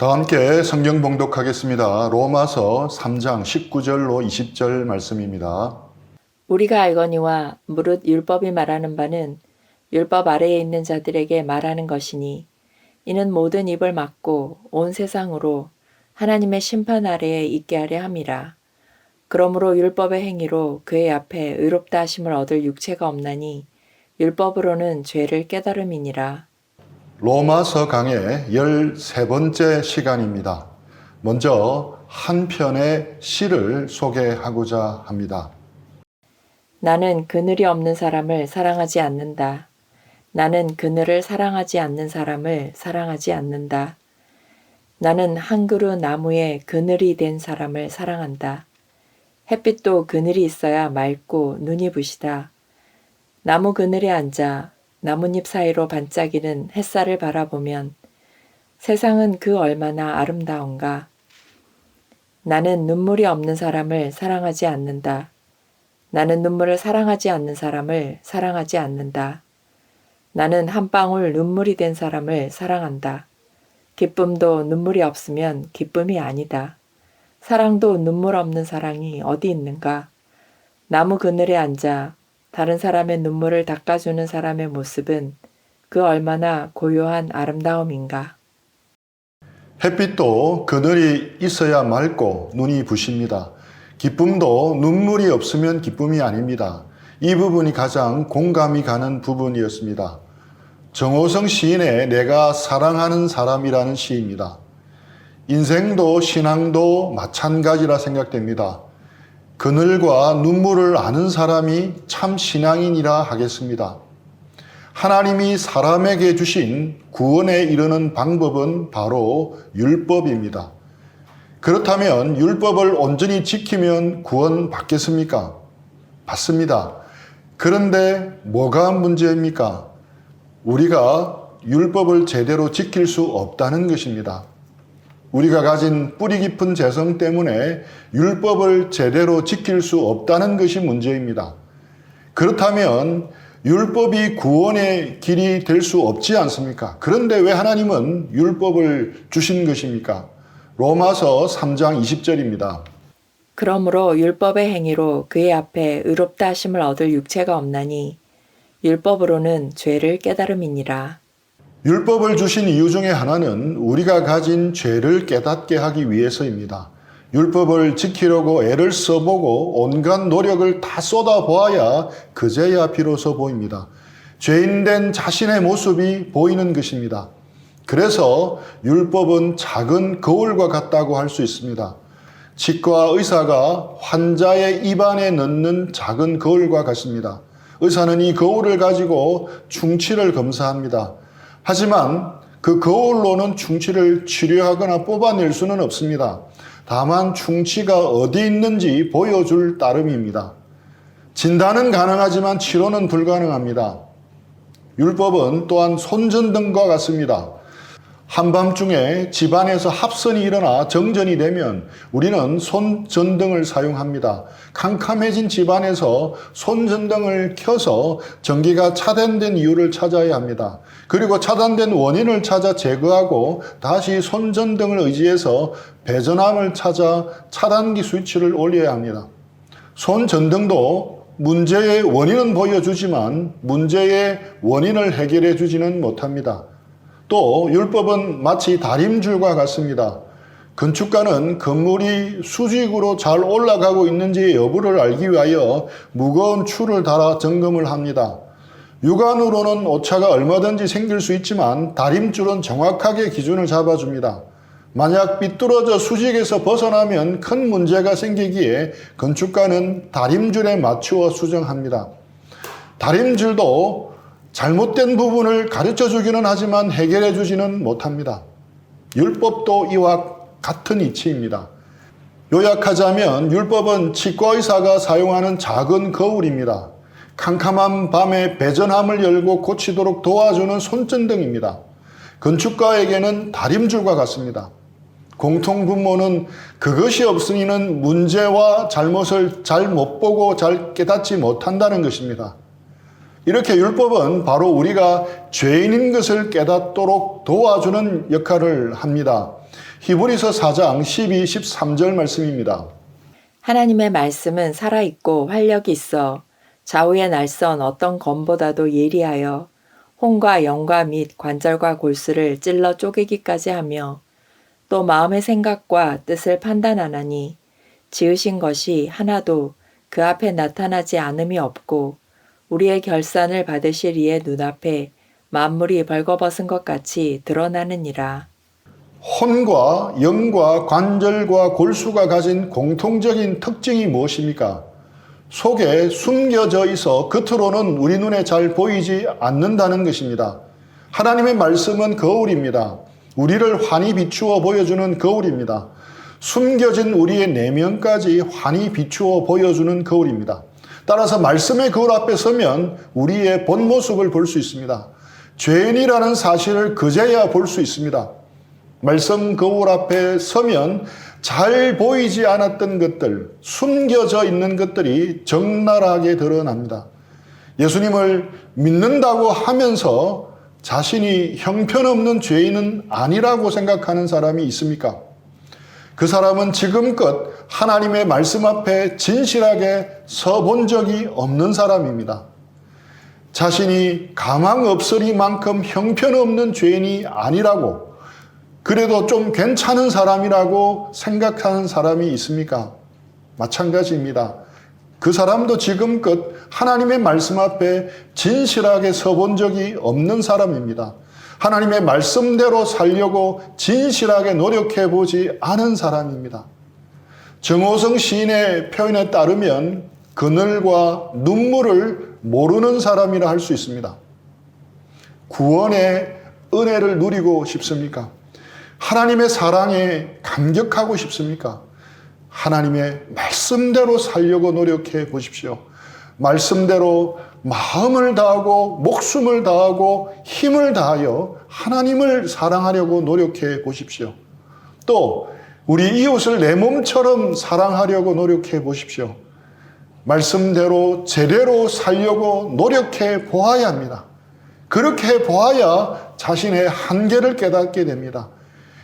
다 함께 성경 봉독하겠습니다. 로마서 3장 19절로 20절 말씀입니다. 우리가 알거니와 무릇 율법이 말하는 바는 율법 아래에 있는 자들에게 말하는 것이니 이는 모든 입을 막고 온 세상으로 하나님의 심판 아래에 있게 하려 함이라. 그러므로 율법의 행위로 그의 앞에 의롭다 하심을 얻을 육체가 없나니 율법으로는 죄를 깨달음이니라. 로마서 강의 13번째 시간입니다. 먼저 한 편의 시를 소개하고자 합니다. 나는 그늘이 없는 사람을 사랑하지 않는다. 나는 그늘을 사랑하지 않는 사람을 사랑하지 않는다. 나는 한 그루 나무에 그늘이 된 사람을 사랑한다. 햇빛도 그늘이 있어야 맑고 눈이 부시다. 나무 그늘에 앉아 나뭇잎 사이로 반짝이는 햇살을 바라보면 세상은 그 얼마나 아름다운가. 나는 눈물이 없는 사람을 사랑하지 않는다. 나는 눈물을 사랑하지 않는 사람을 사랑하지 않는다. 나는 한 방울 눈물이 된 사람을 사랑한다. 기쁨도 눈물이 없으면 기쁨이 아니다. 사랑도 눈물 없는 사랑이 어디 있는가? 나무 그늘에 앉아 다른 사람의 눈물을 닦아주는 사람의 모습은 그 얼마나 고요한 아름다움인가? 햇빛도 그늘이 있어야 맑고 눈이 부십니다. 기쁨도 눈물이 없으면 기쁨이 아닙니다. 이 부분이 가장 공감이 가는 부분이었습니다. 정호성 시인의 내가 사랑하는 사람이라는 시입니다. 인생도 신앙도 마찬가지라 생각됩니다. 그늘과 눈물을 아는 사람이 참 신앙인이라 하겠습니다. 하나님이 사람에게 주신 구원에 이르는 방법은 바로 율법입니다. 그렇다면 율법을 온전히 지키면 구원 받겠습니까? 받습니다. 그런데 뭐가 문제입니까? 우리가 율법을 제대로 지킬 수 없다는 것입니다. 우리가 가진 뿌리 깊은 재성 때문에 율법을 제대로 지킬 수 없다는 것이 문제입니다. 그렇다면 율법이 구원의 길이 될 수 없지 않습니까? 그런데 왜 하나님은 율법을 주신 것입니까? 로마서 3장 20절입니다. 그러므로 율법의 행위로 그의 앞에 의롭다 하심을 얻을 육체가 없나니 율법으로는 죄를 깨달음이니라. 율법을 주신 이유 중에 하나는 우리가 가진 죄를 깨닫게 하기 위해서입니다. 율법을 지키려고 애를 써보고 온갖 노력을 다 쏟아보아야 그제야 비로소 보입니다. 죄인된 자신의 모습이 보이는 것입니다. 그래서 율법은 작은 거울과 같다고 할 수 있습니다. 치과 의사가 환자의 입안에 넣는 작은 거울과 같습니다. 의사는 이 거울을 가지고 충치를 검사합니다. 하지만 그 거울로는 충치를 치료하거나 뽑아낼 수는 없습니다. 다만 충치가 어디 있는지 보여줄 따름입니다. 진단은 가능하지만 치료는 불가능합니다. 율법은 또한 손전등과 같습니다. 한밤중에 집안에서 합선이 일어나 정전이 되면 우리는 손전등을 사용합니다. 캄캄해진 집안에서 손전등을 켜서 전기가 차단된 이유를 찾아야 합니다. 그리고 차단된 원인을 찾아 제거하고 다시 손전등을 의지해서 배전함을 찾아 차단기 스위치를 올려야 합니다. 손전등도 문제의 원인은 보여주지만 문제의 원인을 해결해 주지는 못합니다. 또 율법은 마치 다림줄과 같습니다. 건축가는 건물이 수직으로 잘 올라가고 있는지 여부를 알기 위하여 무거운 줄을 달아 점검을 합니다. 육안으로는 오차가 얼마든지 생길 수 있지만 다림줄은 정확하게 기준을 잡아줍니다. 만약 삐뚤어져 수직에서 벗어나면 큰 문제가 생기기에 건축가는 다림줄에 맞추어 수정합니다. 다림줄도 잘못된 부분을 가르쳐 주기는 하지만 해결해 주지는 못합니다. 율법도 이와 같은 이치입니다. 요약하자면 율법은 치과의사가 사용하는 작은 거울입니다. 캄캄한 밤에 배전함을 열고 고치도록 도와주는 손전등입니다. 건축가에게는 다림줄과 같습니다. 공통분모는 그것이 없으니는 문제와 잘못을 잘 못 보고 잘 깨닫지 못한다는 것입니다. 이렇게 율법은 바로 우리가 죄인인 것을 깨닫도록 도와주는 역할을 합니다. 히브리서 4장 12, 13절 말씀입니다. 하나님의 말씀은 살아있고 활력이 있어 좌우의 날선 어떤 검보다도 예리하여 혼과 영과 및 관절과 골수를 찔러 쪼개기까지 하며 또 마음의 생각과 뜻을 판단하나니 지으신 것이 하나도 그 앞에 나타나지 않음이 없고 우리의 결산을 받으실 이의 눈앞에 만물이 벌거벗은 것 같이 드러나느니라. 혼과 영과 관절과 골수가 가진 공통적인 특징이 무엇입니까? 속에 숨겨져 있어 겉으로는 우리 눈에 잘 보이지 않는다는 것입니다. 하나님의 말씀은 거울입니다. 우리를 환히 비추어 보여주는 거울입니다. 숨겨진 우리의 내면까지 환히 비추어 보여주는 거울입니다. 따라서 말씀의 거울 앞에 서면 우리의 본 모습을 볼 수 있습니다. 죄인이라는 사실을 그제야 볼 수 있습니다. 말씀 거울 앞에 서면 잘 보이지 않았던 것들, 숨겨져 있는 것들이 적나라하게 드러납니다. 예수님을 믿는다고 하면서 자신이 형편없는 죄인은 아니라고 생각하는 사람이 있습니까? 그 사람은 지금껏 하나님의 말씀 앞에 진실하게 서본 적이 없는 사람입니다. 자신이 가망 없으리만큼 형편없는 죄인이 아니라고, 그래도 좀 괜찮은 사람이라고 생각하는 사람이 있습니까? 마찬가지입니다. 그 사람도 지금껏 하나님의 말씀 앞에 진실하게 서본 적이 없는 사람입니다. 하나님의 말씀대로 살려고 진실하게 노력해 보지 않은 사람입니다. 정호성 시인의 표현에 따르면 그늘과 눈물을 모르는 사람이라 할 수 있습니다. 구원의 은혜를 누리고 싶습니까? 하나님의 사랑에 감격하고 싶습니까? 하나님의 말씀대로 살려고 노력해 보십시오. 말씀대로 마음을 다하고 목숨을 다하고 힘을 다하여 하나님을 사랑하려고 노력해 보십시오. 또 우리 이웃을 내 몸처럼 사랑하려고 노력해 보십시오. 말씀대로 제대로 살려고 노력해 보아야 합니다. 그렇게 보아야 자신의 한계를 깨닫게 됩니다.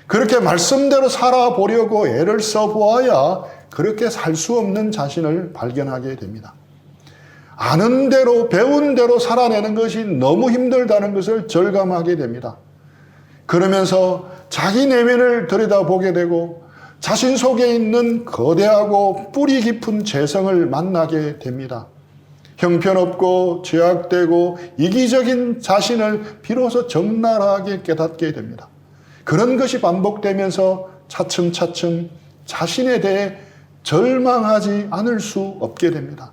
그렇게 말씀대로 살아보려고 애를 써보아야 그렇게 살 수 없는 자신을 발견하게 됩니다. 아는 대로 배운 대로 살아내는 것이 너무 힘들다는 것을 절감하게 됩니다. 그러면서 자기 내면을 들여다보게 되고 자신 속에 있는 거대하고 뿌리 깊은 죄성을 만나게 됩니다. 형편없고 죄악되고 이기적인 자신을 비로소 적나라하게 깨닫게 됩니다. 그런 것이 반복되면서 차츰차츰 자신에 대해 절망하지 않을 수 없게 됩니다.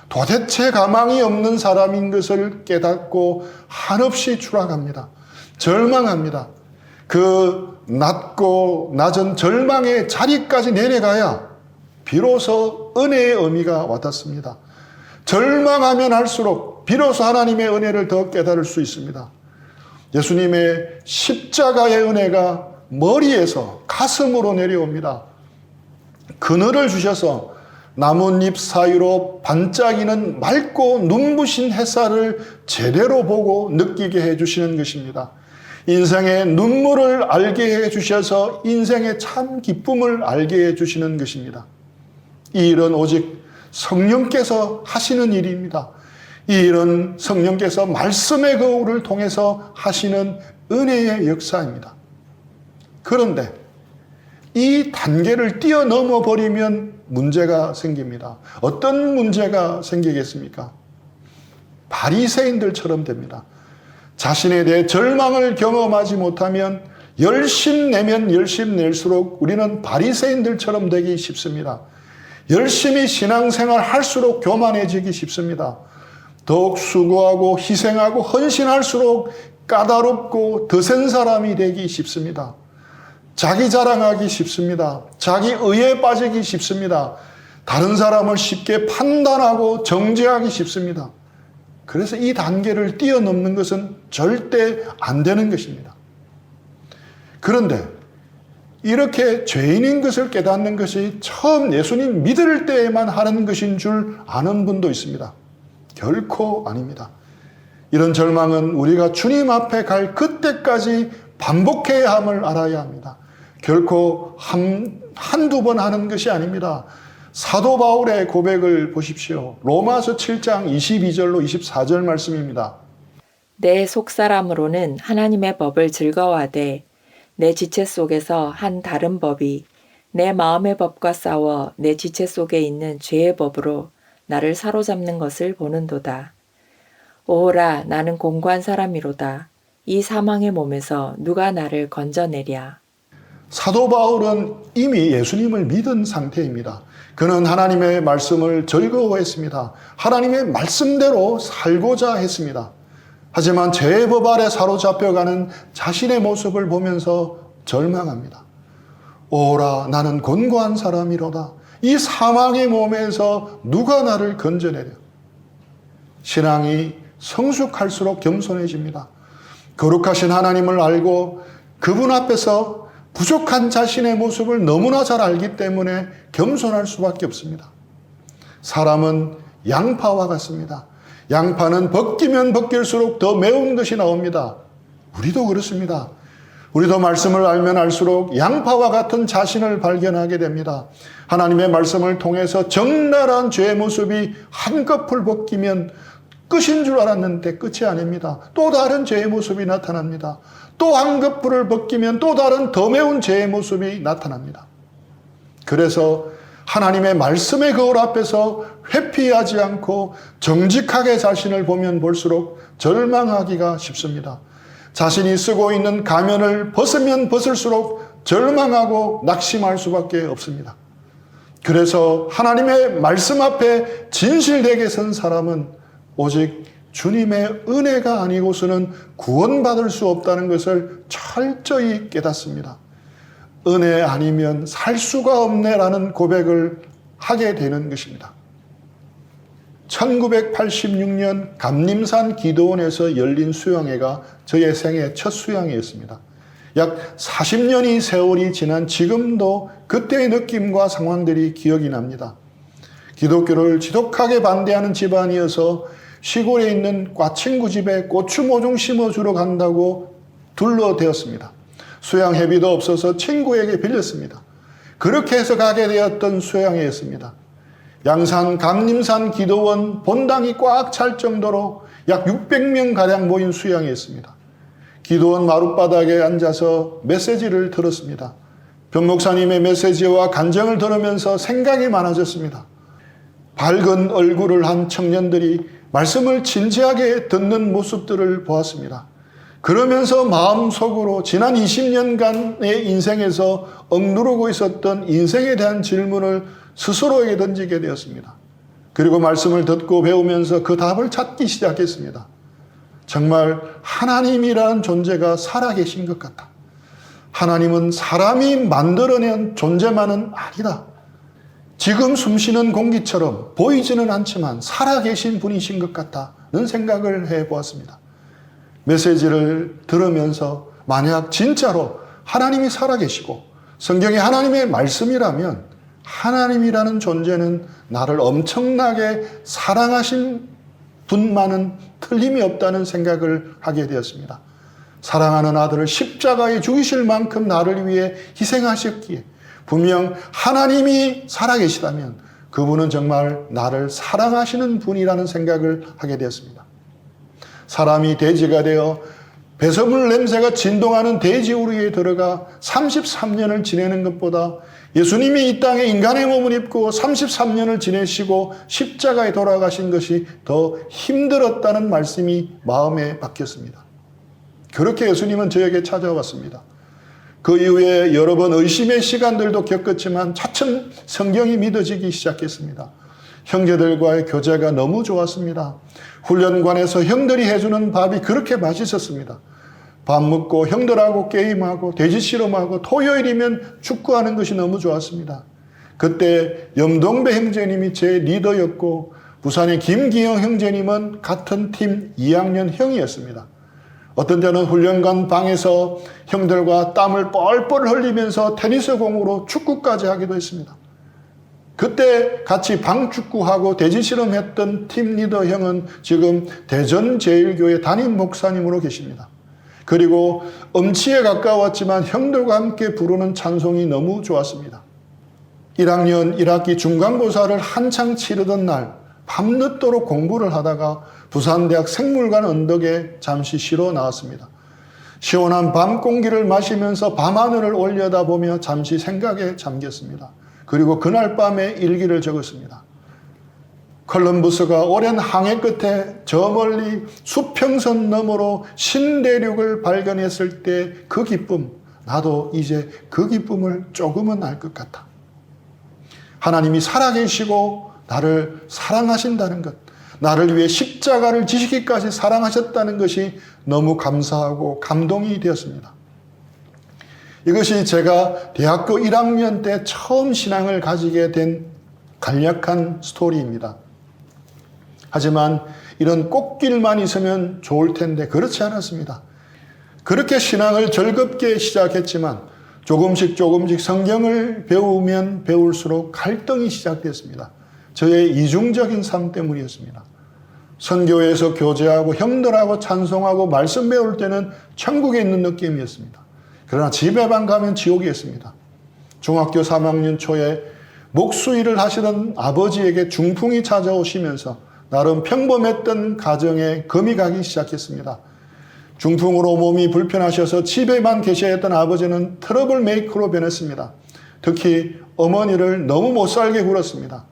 도대체 가망이 없는 사람인 것을 깨닫고 한없이 추락합니다. 절망합니다. 그 낮고 낮은 절망의 자리까지 내려가야 비로소 은혜의 의미가 와닿습니다. 절망하면 할수록 비로소 하나님의 은혜를 더 깨달을 수 있습니다. 예수님의 십자가의 은혜가 머리에서 가슴으로 내려옵니다. 그늘을 주셔서 나뭇잎 사이로 반짝이는 맑고 눈부신 햇살을 제대로 보고 느끼게 해주시는 것입니다. 인생의 눈물을 알게 해주셔서 인생의 참 기쁨을 알게 해주시는 것입니다. 이 일은 오직 성령께서 하시는 일입니다. 이 일은 성령께서 말씀의 거울을 통해서 하시는 은혜의 역사입니다. 그런데 이 단계를 뛰어넘어 버리면 문제가 생깁니다. 어떤 문제가 생기겠습니까? 바리새인들처럼 됩니다. 자신에 대해 절망을 경험하지 못하면 열심 내면 열심 낼수록 우리는 바리새인들처럼 되기 쉽습니다. 열심히 신앙생활 할수록 교만해지기 쉽습니다. 더욱 수고하고 희생하고 헌신할수록 까다롭고 더 센 사람이 되기 쉽습니다. 자기 자랑하기 쉽습니다. 자기 의에 빠지기 쉽습니다. 다른 사람을 쉽게 판단하고 정죄하기 쉽습니다. 그래서 이 단계를 뛰어넘는 것은 절대 안 되는 것입니다. 그런데 이렇게 죄인인 것을 깨닫는 것이 처음 예수님 믿을 때에만 하는 것인 줄 아는 분도 있습니다. 결코 아닙니다. 이런 절망은 우리가 주님 앞에 갈 그때까지 반복해야 함을 알아야 합니다. 결코 한두 번 하는 것이 아닙니다. 사도 바울의 고백을 보십시오. 로마서 7장 22절로 24절 말씀입니다. 내 속사람으로는 하나님의 법을 즐거워하되 내 지체 속에서 한 다른 법이 내 마음의 법과 싸워 내 지체 속에 있는 죄의 법으로 나를 사로잡는 것을 보는도다. 오호라 나는 공고한 사람이로다. 이 사망의 몸에서 누가 나를 건져내랴. 사도 바울은 이미 예수님을 믿은 상태입니다. 그는 하나님의 말씀을 즐거워했습니다. 하나님의 말씀대로 살고자 했습니다. 하지만 죄의 법 아래 사로잡혀가는 자신의 모습을 보면서 절망합니다. 오라 나는 곤고한 사람이로다. 이 사망의 몸에서 누가 나를 건져내려. 신앙이 성숙할수록 겸손해집니다. 거룩하신 하나님을 알고 그분 앞에서 부족한 자신의 모습을 너무나 잘 알기 때문에 겸손할 수밖에 없습니다. 사람은 양파와 같습니다. 양파는 벗기면 벗길수록 더 매운 것이 나옵니다. 우리도 그렇습니다. 우리도 말씀을 알면 알수록 양파와 같은 자신을 발견하게 됩니다. 하나님의 말씀을 통해서 적나라한 죄의 모습이 한꺼풀 벗기면 끝인 줄 알았는데 끝이 아닙니다. 또 다른 죄의 모습이 나타납니다. 또 한꺼풀을 벗기면 또 다른 더 매운 죄의 모습이 나타납니다. 그래서 하나님의 말씀의 거울 앞에서 회피하지 않고 정직하게 자신을 보면 볼수록 절망하기가 쉽습니다. 자신이 쓰고 있는 가면을 벗으면 벗을수록 절망하고 낙심할 수밖에 없습니다. 그래서 하나님의 말씀 앞에 진실되게 선 사람은 오직 주님의 은혜가 아니고서는 구원받을 수 없다는 것을 철저히 깨닫습니다. 은혜 아니면 살 수가 없네라는 고백을 하게 되는 것입니다. 1986년 감림산 기도원에서 열린 수양회가 저의 생애 첫 수양회였습니다. 약 40년의 세월이 지난 지금도 그때의 느낌과 상황들이 기억이 납니다. 기독교를 지독하게 반대하는 집안이어서 시골에 있는 과친구 집에 고추 모종 심어주러 간다고 둘러대었습니다. 수양회비도 없어서 친구에게 빌렸습니다. 그렇게 해서 가게 되었던 수양회였습니다. 양산 감림산 기도원 본당이 꽉 찰 정도로 약 600명가량 모인 수양회였습니다. 기도원 마룻바닥에 앉아서 메시지를 들었습니다. 변 목사님의 메시지와 간증을 들으면서 생각이 많아졌습니다. 밝은 얼굴을 한 청년들이 말씀을 진지하게 듣는 모습들을 보았습니다. 그러면서 마음속으로 지난 20년간의 인생에서 억누르고 있었던 인생에 대한 질문을 스스로에게 던지게 되었습니다. 그리고 말씀을 듣고 배우면서 그 답을 찾기 시작했습니다. 정말 하나님이라는 존재가 살아계신 것 같다. 하나님은 사람이 만들어낸 존재만은 아니다. 지금 숨쉬는 공기처럼 보이지는 않지만 살아계신 분이신 것 같다는 생각을 해보았습니다. 메시지를 들으면서 만약 진짜로 하나님이 살아계시고 성경이 하나님의 말씀이라면 하나님이라는 존재는 나를 엄청나게 사랑하신 분만은 틀림이 없다는 생각을 하게 되었습니다. 사랑하는 아들을 십자가에 죽이실 만큼 나를 위해 희생하셨기에 분명 하나님이 살아계시다면 그분은 정말 나를 사랑하시는 분이라는 생각을 하게 되었습니다. 사람이 돼지가 되어 배설물 냄새가 진동하는 돼지 우리에 들어가 33년을 지내는 것보다 예수님이 이 땅에 인간의 몸을 입고 33년을 지내시고 십자가에 돌아가신 것이 더 힘들었다는 말씀이 마음에 박혔습니다. 그렇게 예수님은 저에게 찾아왔습니다. 그 이후에 여러 번 의심의 시간들도 겪었지만 차츰 성경이 믿어지기 시작했습니다. 형제들과의 교제가 너무 좋았습니다. 훈련관에서 형들이 해주는 밥이 그렇게 맛있었습니다. 밥 먹고 형들하고 게임하고 돼지 씨름하고 토요일이면 축구하는 것이 너무 좋았습니다. 그때 염동배 형제님이 제 리더였고 부산의 김기영 형제님은 같은 팀 2학년 형이었습니다. 어떤 때는 훈련관 방에서 형들과 땀을 뻘뻘 흘리면서 테니스 공으로 축구까지 하기도 했습니다. 그때 같이 방축구하고 돼지씨름했던 팀 리더 형은 지금 대전제일교회 담임 목사님으로 계십니다. 그리고 음치에 가까웠지만 형들과 함께 부르는 찬송이 너무 좋았습니다. 1학년 1학기 중간고사를 한창 치르던 날 밤늦도록 공부를 하다가 부산대학 생물관 언덕에 잠시 쉬러 나왔습니다. 시원한 밤 공기를 마시면서 밤하늘을 올려다보며 잠시 생각에 잠겼습니다. 그리고 그날 밤에 일기를 적었습니다. 콜럼버스가 오랜 항해 끝에 저 멀리 수평선 너머로 신대륙을 발견했을 때 그 기쁨, 나도 이제 그 기쁨을 조금은 알 것 같아. 하나님이 살아계시고 나를 사랑하신다는 것, 나를 위해 십자가를 지시기까지 사랑하셨다는 것이 너무 감사하고 감동이 되었습니다. 이것이 제가 대학교 1학년 때 처음 신앙을 가지게 된 간략한 스토리입니다. 하지만 이런 꽃길만 있으면 좋을 텐데 그렇지 않았습니다. 그렇게 신앙을 즐겁게 시작했지만 조금씩 성경을 배우면 배울수록 갈등이 시작됐습니다. 저의 이중적인 삶 때문이었습니다. 선교회에서 교제하고 형들하고 찬송하고 말씀 배울 때는 천국에 있는 느낌이었습니다. 그러나 집에만 가면 지옥이었습니다. 중학교 3학년 초에 목수일을 하시던 아버지에게 중풍이 찾아오시면서 나름 평범했던 가정에 금이 가기 시작했습니다. 중풍으로 몸이 불편하셔서 집에만 계셔야 했던 아버지는 트러블 메이커로 변했습니다. 특히 어머니를 너무 못살게 굴었습니다.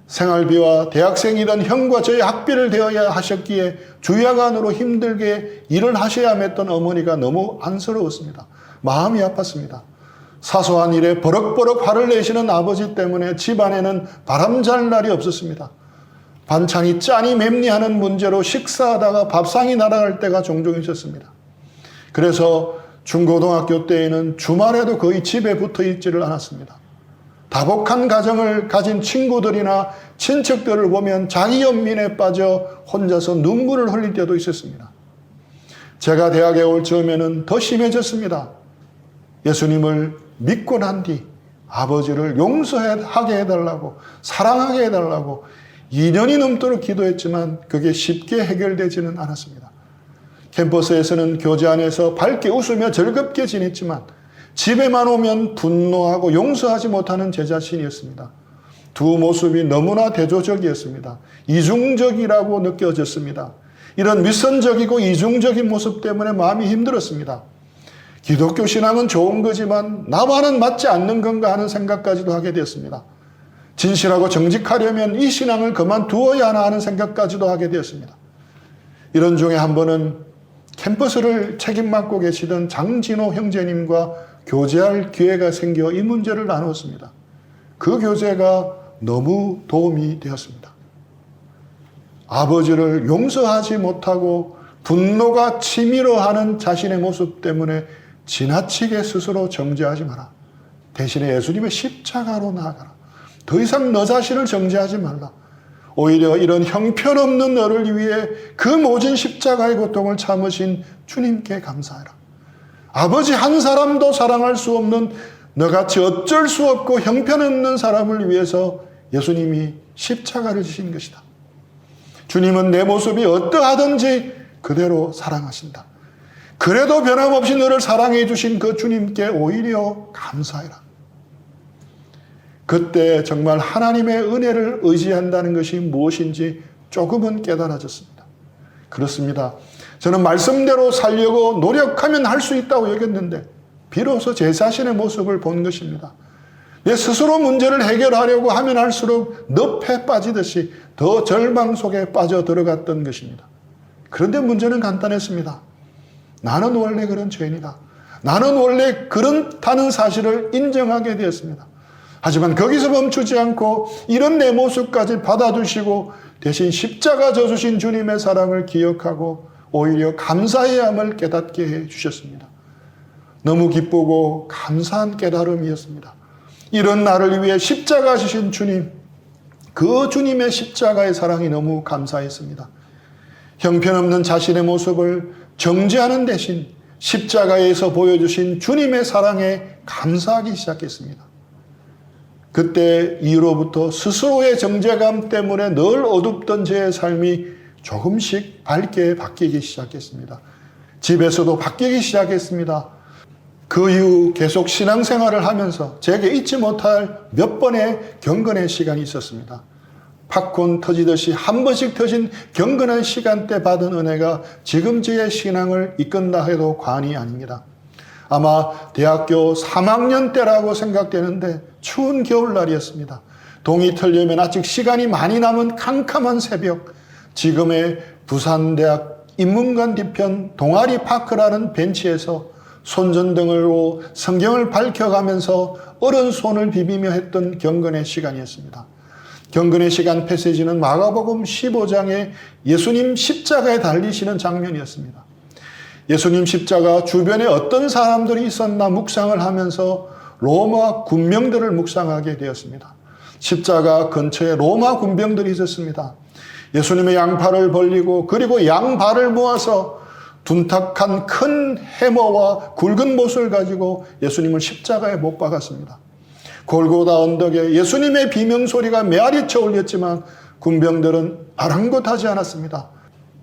생활비와 대학생이던 형과 저희 학비를 대어야 하셨기에 주야간으로 힘들게 일을 하셔야 했던 어머니가 너무 안쓰러웠습니다. 마음이 아팠습니다. 사소한 일에 버럭버럭 화를 내시는 아버지 때문에 집안에는 바람잘 날이 없었습니다. 반찬이 짜니 맵니 하는 문제로 식사하다가 밥상이 날아갈 때가 종종 있었습니다. 그래서 중고등학교 때에는 주말에도 거의 집에 붙어 있지를 않았습니다. 다복한 가정을 가진 친구들이나 친척들을 보면 자기 연민에 빠져 혼자서 눈물을 흘릴 때도 있었습니다. 제가 대학에 올 즈음에는 더 심해졌습니다. 예수님을 믿고 난 뒤 아버지를 용서하게 해달라고, 사랑하게 해달라고 2년이 넘도록 기도했지만 그게 쉽게 해결되지는 않았습니다. 캠퍼스에서는 교제 안에서 밝게 웃으며 즐겁게 지냈지만 집에만 오면 분노하고 용서하지 못하는 제 자신이었습니다. 두 모습이 너무나 대조적이었습니다. 이중적이라고 느껴졌습니다. 이런 윗선적이고 이중적인 모습 때문에 마음이 힘들었습니다. 기독교 신앙은 좋은 거지만 나와는 맞지 않는 건가 하는 생각까지도 하게 되었습니다. 진실하고 정직하려면 이 신앙을 그만두어야 하나 하는 생각까지도 하게 되었습니다. 이런 중에 한 번은 캠퍼스를 책임 맡고 계시던 장진호 형제님과 교제할 기회가 생겨 이 문제를 나누었습니다. 그 교제가 너무 도움이 되었습니다. 아버지를 용서하지 못하고 분노가 치밀어 하는 자신의 모습 때문에 지나치게 스스로 정죄하지 마라. 대신에 예수님의 십자가로 나아가라. 더 이상 너 자신을 정죄하지 말라. 오히려 이런 형편없는 너를 위해 그 모진 십자가의 고통을 참으신 주님께 감사해라. 아버지 한 사람도 사랑할 수 없는 너같이 어쩔 수 없고 형편없는 사람을 위해서 예수님이 십자가를 지신 것이다. 주님은 내 모습이 어떠하든지 그대로 사랑하신다. 그래도 변함없이 너를 사랑해 주신 그 주님께 오히려 감사해라. 그때 정말 하나님의 은혜를 의지한다는 것이 무엇인지 조금은 깨달아졌습니다. 그렇습니다. 저는 말씀대로 살려고 노력하면 할 수 있다고 여겼는데 비로소 제 자신의 모습을 본 것입니다. 내 스스로 문제를 해결하려고 하면 할수록 늪에 빠지듯이 더 절망 속에 빠져 들어갔던 것입니다. 그런데 문제는 간단했습니다. 나는 원래 그런 죄인이다. 나는 원래 그렇다는 사실을 인정하게 되었습니다. 하지만 거기서 멈추지 않고 이런 내 모습까지 받아주시고 대신 십자가 져주신 주님의 사랑을 기억하고 오히려 감사해야 함을 깨닫게 해주셨습니다. 너무 기쁘고 감사한 깨달음이었습니다. 이런 나를 위해 십자가 지신 주님, 그 주님의 십자가의 사랑이 너무 감사했습니다. 형편없는 자신의 모습을 정죄하는 대신 십자가에서 보여주신 주님의 사랑에 감사하기 시작했습니다. 그때 이후로부터 스스로의 정죄감 때문에 늘 어둡던 제 삶이 조금씩 밝게 바뀌기 시작했습니다. 집에서도 바뀌기 시작했습니다. 그 이후 계속 신앙생활을 하면서 제게 잊지 못할 몇 번의 경건의 시간이 있었습니다. 팝콘 터지듯이 한 번씩 터진 경건한 시간대 받은 은혜가 지금 저의 신앙을 이끈다 해도 과언이 아닙니다. 아마 대학교 3학년 때라고 생각되는데 추운 겨울날이었습니다. 동이 틀려면 아직 시간이 많이 남은 캄캄한 새벽, 지금의 부산대학 인문관 뒤편 동아리 파크라는 벤치에서 손전등으로 성경을 밝혀가면서 어른 손을 비비며 했던 경건의 시간이었습니다. 경건의 시간 패시지는 마가복음 15장에 예수님 십자가에 달리시는 장면이었습니다. 예수님 십자가 주변에 어떤 사람들이 있었나 묵상을 하면서 로마 군병들을 묵상하게 되었습니다. 십자가 근처에 로마 군병들이 있었습니다. 예수님의 양팔을 벌리고 그리고 양발을 모아서 둔탁한 큰 해머와 굵은 못을 가지고 예수님을 십자가에 못 박았습니다. 골고다 언덕에 예수님의 비명소리가 메아리쳐 울렸지만 군병들은 아랑곳하지 않았습니다.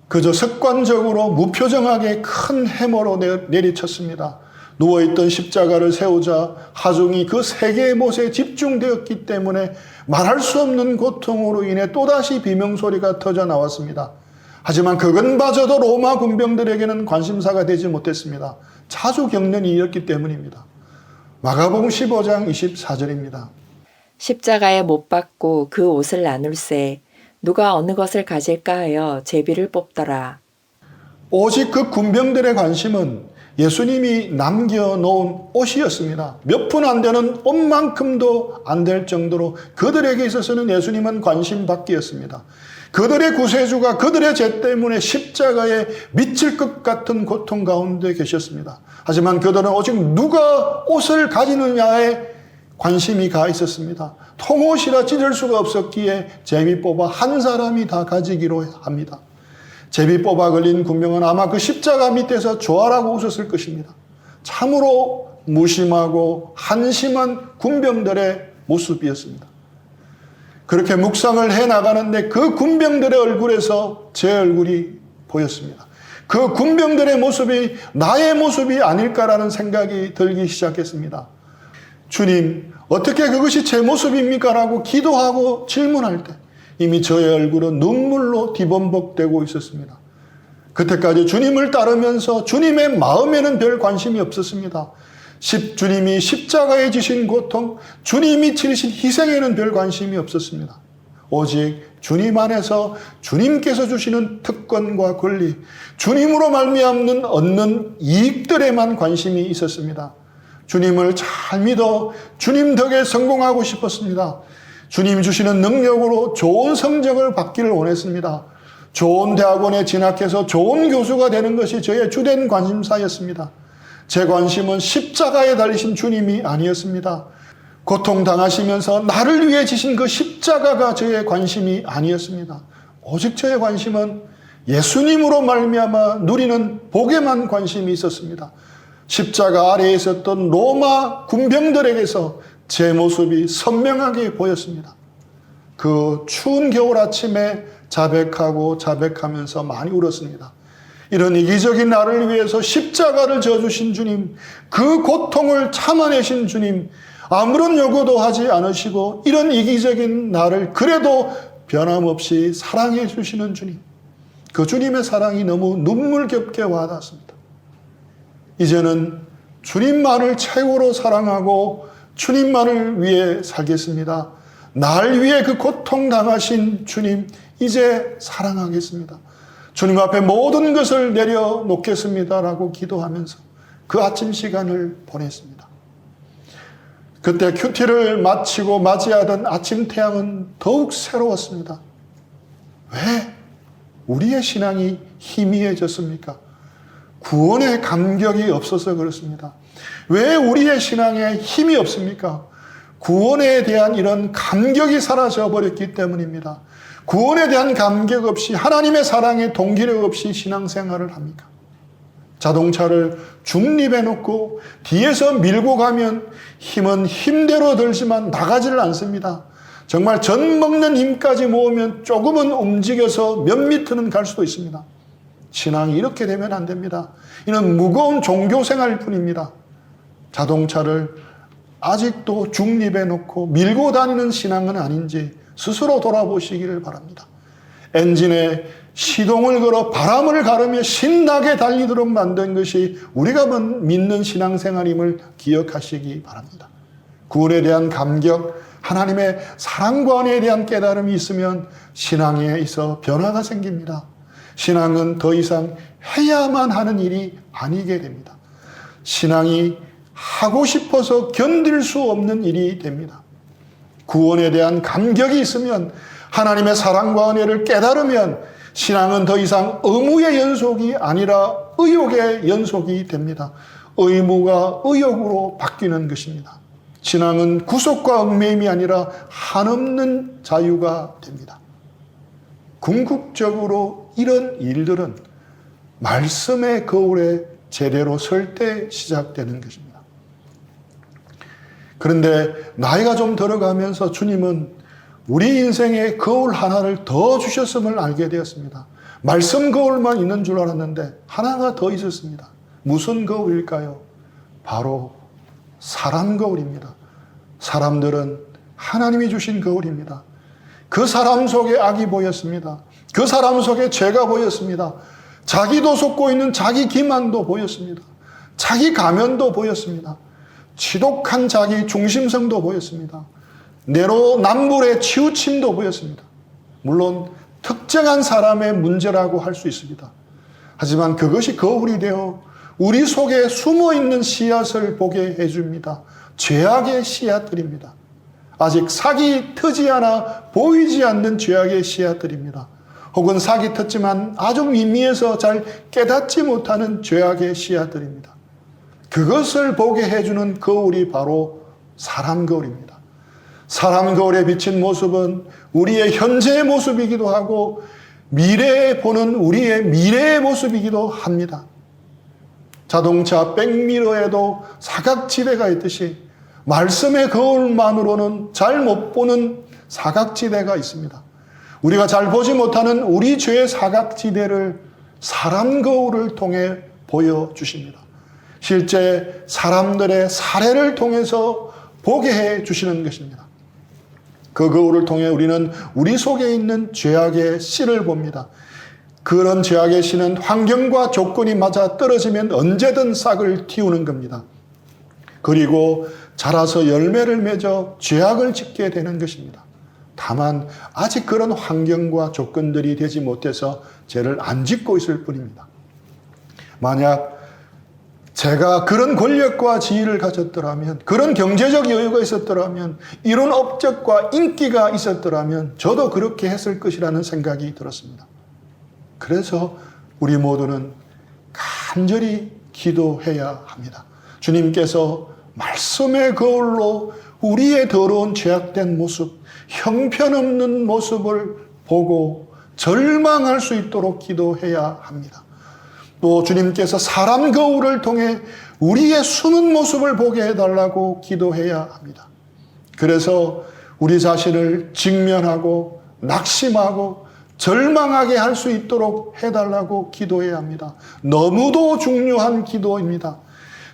그저 습관적으로 무표정하게 큰 해머로 내리쳤습니다. 누워있던 십자가를 세우자 하중이 그 세 개의 못에 집중되었기 때문에 말할 수 없는 고통으로 인해 또다시 비명소리가 터져 나왔습니다. 하지만 그것마저도 로마 군병들에게는 관심사가 되지 못했습니다. 자주 겪는 일이었기 때문입니다. 마가복음 15장 24절입니다. 십자가에 못 박고 그 옷을 나눌세 누가 어느 것을 가질까 하여 제비를 뽑더라. 오직 그 군병들의 관심은 예수님이 남겨놓은 옷이었습니다. 몇 푼 안 되는 옷만큼도 안 될 정도로 그들에게 있어서는 예수님은 관심 밖이었습니다. 그들의 구세주가 그들의 죄 때문에 십자가에 미칠 것 같은 고통 가운데 계셨습니다. 하지만 그들은 오직 누가 옷을 가지느냐에 관심이 가 있었습니다. 통옷이라 찢을 수가 없었기에 제비 뽑아 한 사람이 다 가지기로 합니다. 제비 뽑아 걸린 군병은 아마 그 십자가 밑에서 좋아라고 웃었을 것입니다. 참으로 무심하고 한심한 군병들의 모습이었습니다. 그렇게 묵상을 해나가는데 그 군병들의 얼굴에서 제 얼굴이 보였습니다. 그 군병들의 모습이 나의 모습이 아닐까라는 생각이 들기 시작했습니다. 주님, 어떻게 그것이 제 모습입니까? 라고 기도하고 질문할 때 이미 저의 얼굴은 눈물로 뒤범벅되고 있었습니다. 그때까지 주님을 따르면서 주님의 마음에는 별 관심이 없었습니다. 주님이 십자가에 지신 고통, 주님이 치르신 희생에는 별 관심이 없었습니다. 오직 주님 안에서 주님께서 주시는 특권과 권리, 주님으로 말미암는 얻는 이익들에만 관심이 있었습니다. 주님을 잘 믿어 주님 덕에 성공하고 싶었습니다. 주님 주시는 능력으로 좋은 성적을 받기를 원했습니다. 좋은 대학원에 진학해서 좋은 교수가 되는 것이 저의 주된 관심사였습니다. 제 관심은 십자가에 달리신 주님이 아니었습니다. 고통당하시면서 나를 위해 지신 그 십자가가 저의 관심이 아니었습니다. 오직 저의 관심은 예수님으로 말미암아 누리는 복에만 관심이 있었습니다. 십자가 아래에 있었던 로마 군병들에게서 제 모습이 선명하게 보였습니다. 그 추운 겨울 아침에 자백하면서 많이 울었습니다. 이런 이기적인 나를 위해서 십자가를 져주신 주님, 그 고통을 참아내신 주님, 아무런 요구도 하지 않으시고 이런 이기적인 나를 그래도 변함없이 사랑해 주시는 주님, 그 주님의 사랑이 너무 눈물겹게 와닿습니다. 이제는 주님만을 최고로 사랑하고 주님만을 위해 살겠습니다. 날 위해 그 고통당하신 주님, 이제 사랑하겠습니다. 주님 앞에 모든 것을 내려놓겠습니다라고 기도하면서 그 아침 시간을 보냈습니다. 그때 큐티를 마치고 맞이하던 아침 태양은 더욱 새로웠습니다. 왜 우리의 신앙이 희미해졌습니까? 구원의 감격이 없어서 그렇습니다. 왜 우리의 신앙에 힘이 없습니까? 구원에 대한 이런 감격이 사라져 버렸기 때문입니다. 구원에 대한 감격 없이 하나님의 사랑에 동기력 없이 신앙생활을 합니까? 자동차를 중립해 놓고 뒤에서 밀고 가면 힘은 힘대로 들지만 나가지를 않습니다. 정말 젖 먹는 힘까지 모으면 조금은 움직여서 몇 미터는 갈 수도 있습니다. 신앙이 이렇게 되면 안 됩니다. 이는 무거운 종교생활일 뿐입니다. 자동차를 아직도 중립에 놓고 밀고 다니는 신앙은 아닌지 스스로 돌아보시기를 바랍니다. 엔진에 시동을 걸어 바람을 가르며 신나게 달리도록 만든 것이 우리가 믿는 신앙생활임을 기억하시기 바랍니다. 구원에 대한 감격, 하나님의 사랑과 은혜에 대한 깨달음이 있으면 신앙에 있어 변화가 생깁니다. 신앙은 더 이상 해야만 하는 일이 아니게 됩니다. 신앙이 하고 싶어서 견딜 수 없는 일이 됩니다. 구원에 대한 감격이 있으면, 하나님의 사랑과 은혜를 깨달으면 신앙은 더 이상 의무의 연속이 아니라 의욕의 연속이 됩니다. 의무가 의욕으로 바뀌는 것입니다. 신앙은 구속과 얽매임이 아니라 한없는 자유가 됩니다. 궁극적으로 이런 일들은 말씀의 거울에 제대로 설 때 시작되는 것입니다. 그런데 나이가 좀 들어가면서 주님은 우리 인생에 거울 하나를 더 주셨음을 알게 되었습니다. 말씀 거울만 있는 줄 알았는데 하나가 더 있었습니다. 무슨 거울일까요? 바로 사람 거울입니다. 사람들은 하나님이 주신 거울입니다. 그 사람 속에 악이 보였습니다. 그 사람 속에 죄가 보였습니다. 자기도 속고 있는 자기 기만도 보였습니다. 자기 가면도 보였습니다. 지독한 자기 중심성도 보였습니다. 내로남불의 치우침도 보였습니다. 물론 특정한 사람의 문제라고 할 수 있습니다. 하지만 그것이 거울이 되어 우리 속에 숨어있는 씨앗을 보게 해줍니다. 죄악의 씨앗들입니다. 아직 싹이 트지 않아 보이지 않는 죄악의 씨앗들입니다. 혹은 싹이 텄지만 아주 미미해서 잘 깨닫지 못하는 죄악의 씨앗들입니다. 그것을 보게 해주는 거울이 바로 사람 거울입니다. 사람 거울에 비친 모습은 우리의 현재의 모습이기도 하고 미래에 보는 우리의 미래의 모습이기도 합니다. 자동차 백미러에도 사각지대가 있듯이 말씀의 거울만으로는 잘 못 보는 사각지대가 있습니다. 우리가 잘 보지 못하는 우리 죄의 사각지대를 사람 거울을 통해 보여주십니다. 실제 사람들의 사례를 통해서 보게 해주시는 것입니다. 그 거울을 통해 우리는 우리 속에 있는 죄악의 씨를 봅니다. 그런 죄악의 씨는 환경과 조건이 맞아 떨어지면 언제든 싹을 틔우는 겁니다. 그리고 자라서 열매를 맺어 죄악을 짓게 되는 것입니다. 다만 아직 그런 환경과 조건들이 되지 못해서 죄를 안 짓고 있을 뿐입니다. 만약 제가 그런 권력과 지위를 가졌더라면, 그런 경제적 여유가 있었더라면, 이런 업적과 인기가 있었더라면 저도 그렇게 했을 것이라는 생각이 들었습니다. 그래서 우리 모두는 간절히 기도해야 합니다. 주님께서 말씀의 거울로 우리의 더러운 죄악된 모습, 형편없는 모습을 보고 절망할 수 있도록 기도해야 합니다. 또 주님께서 사람 거울을 통해 우리의 숨은 모습을 보게 해달라고 기도해야 합니다. 그래서 우리 자신을 직면하고 낙심하고 절망하게 할 수 있도록 해달라고 기도해야 합니다. 너무도 중요한 기도입니다.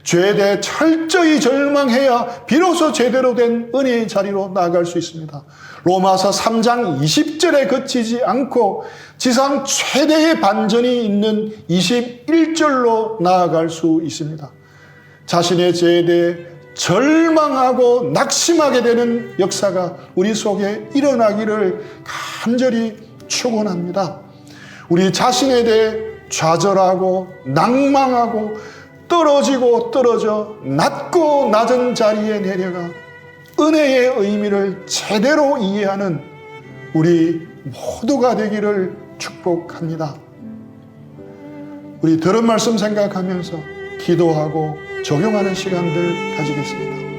죄에 대해 철저히 절망해야 비로소 제대로 된 은혜의 자리로 나아갈 수 있습니다. 로마서 3장 20절에 그치지 않고 지상 최대의 반전이 있는 21절로 나아갈 수 있습니다. 자신의 죄에 대해 절망하고 낙심하게 되는 역사가 우리 속에 일어나기를 간절히 축원합니다. 우리 자신에 대해 좌절하고 낭망하고 떨어지고 떨어져 낮고 낮은 자리에 내려가 은혜의 의미를 제대로 이해하는 우리 모두가 되기를 축복합니다. 우리 들은 말씀 생각하면서 기도하고 적용하는 시간들 가지겠습니다.